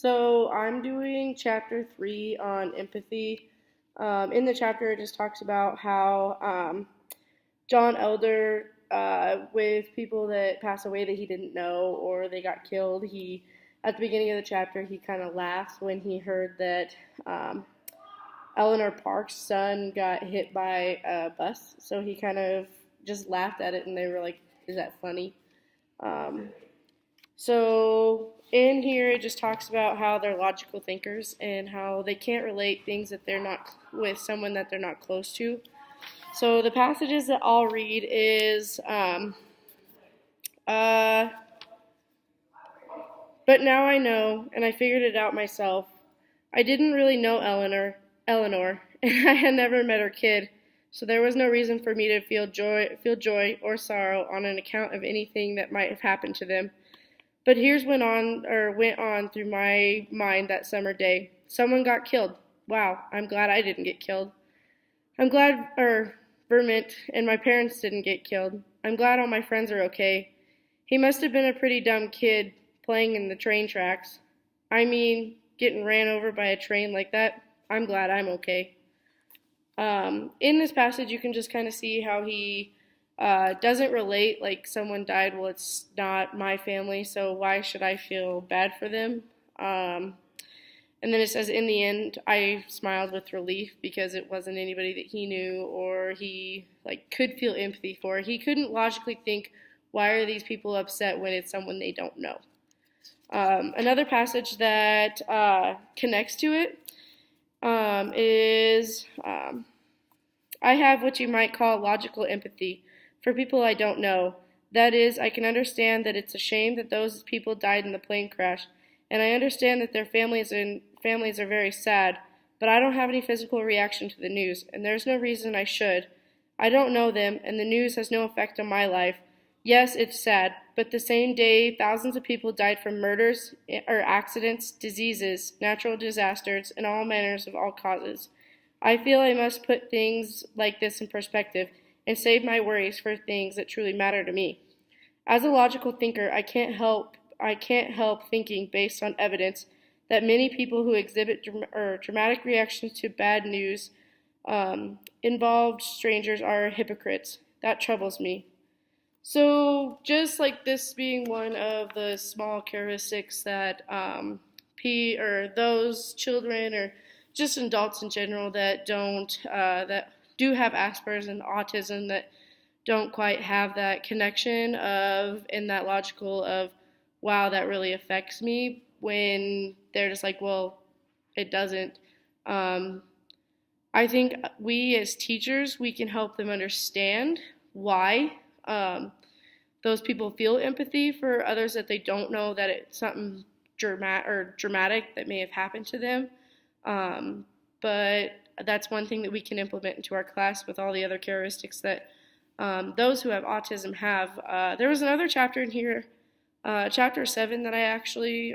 So I'm doing chapter 3 on empathy. In the chapter, it just talks about how John Elder, with people that pass away that he didn't know or they got killed, at the beginning of the chapter, he kind of laughs when he heard that Eleanor Parks' son got hit by a bus. So he kind of just laughed at it, and they were like, "Is that funny?" Um, So in here, it just talks about how they're logical thinkers and how they can't relate things that they're not with someone that they're not close to. So the passages that I'll read is, uh, but now I know, and I figured it out myself. I didn't really know Eleanor, and I had never met her kid, so there was no reason for me to feel joy or sorrow on an account of anything that might have happened to them. But here's went on through my mind that summer day. Someone got killed. Wow, I'm glad I didn't get killed. I'm glad Vermont and my parents didn't get killed. I'm glad all my friends are okay. He must have been a pretty dumb kid playing in the train tracks. I mean, getting ran over by a train like that. I'm glad I'm okay. In this passage, you can just kind of see how he doesn't relate, like someone died. Well, it's not my family, so why should I feel bad for them? Um, and then it says, in the end, I smiled with relief because it wasn't anybody that he knew or he could feel empathy for. He couldn't logically think, why are these people upset when it's someone they don't know? Another passage that connects to it is I have what you might call logical empathy for people I don't know. That is, I can understand that it's a shame that those people died in the plane crash, and I understand that their families are very sad, but I don't have any physical reaction to the news, and there's no reason I should. I don't know them, and the news has no effect on my life. Yes, it's sad, but the same day thousands of people died from murders or accidents, diseases, natural disasters, and all manners of all causes. I feel I must put things like this in perspective and save my worries for things that truly matter to me. As a logical thinker, I can't help thinking based on evidence that many people who exhibit dramatic reactions to bad news involved strangers are hypocrites. That troubles me. So just like this being one of the small characteristics that those children or just adults in general that do have Asperger's and autism that don't quite have that connection of and that logical of, wow, that really affects me, when they're just like, well, it doesn't. I think we as teachers, we can help them understand why those people feel empathy for others that they don't know that it's something dramatic that may have happened to them. But that's one thing that we can implement into our class with all the other characteristics that those who have autism have. There was another chapter in here, chapter 7, that I actually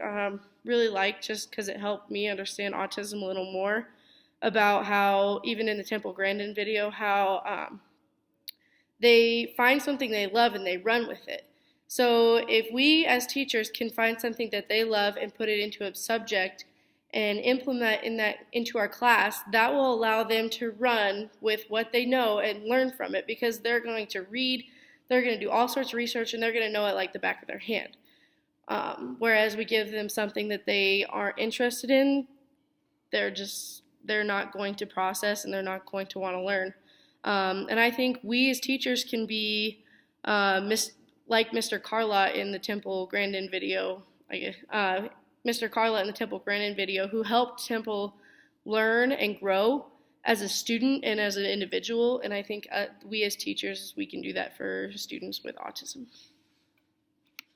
really liked just because it helped me understand autism a little more, about how, even in the Temple Grandin video, how they find something they love and they run with it. So if we as teachers can find something that they love and put it into a subject and implement into our class, that will allow them to run with what they know and learn from it, because they're going to read, they're going to do all sorts of research, and they're going to know it like the back of their hand. Whereas we give them something that they aren't interested in, they're not going to process and they're not going to want to learn. And I think we as teachers can be like Mr. Carla in the Temple Grandin video, Mr. Carla in the Temple Grandin video, who helped Temple learn and grow as a student and as an individual. And I think we as teachers, we can do that for students with autism.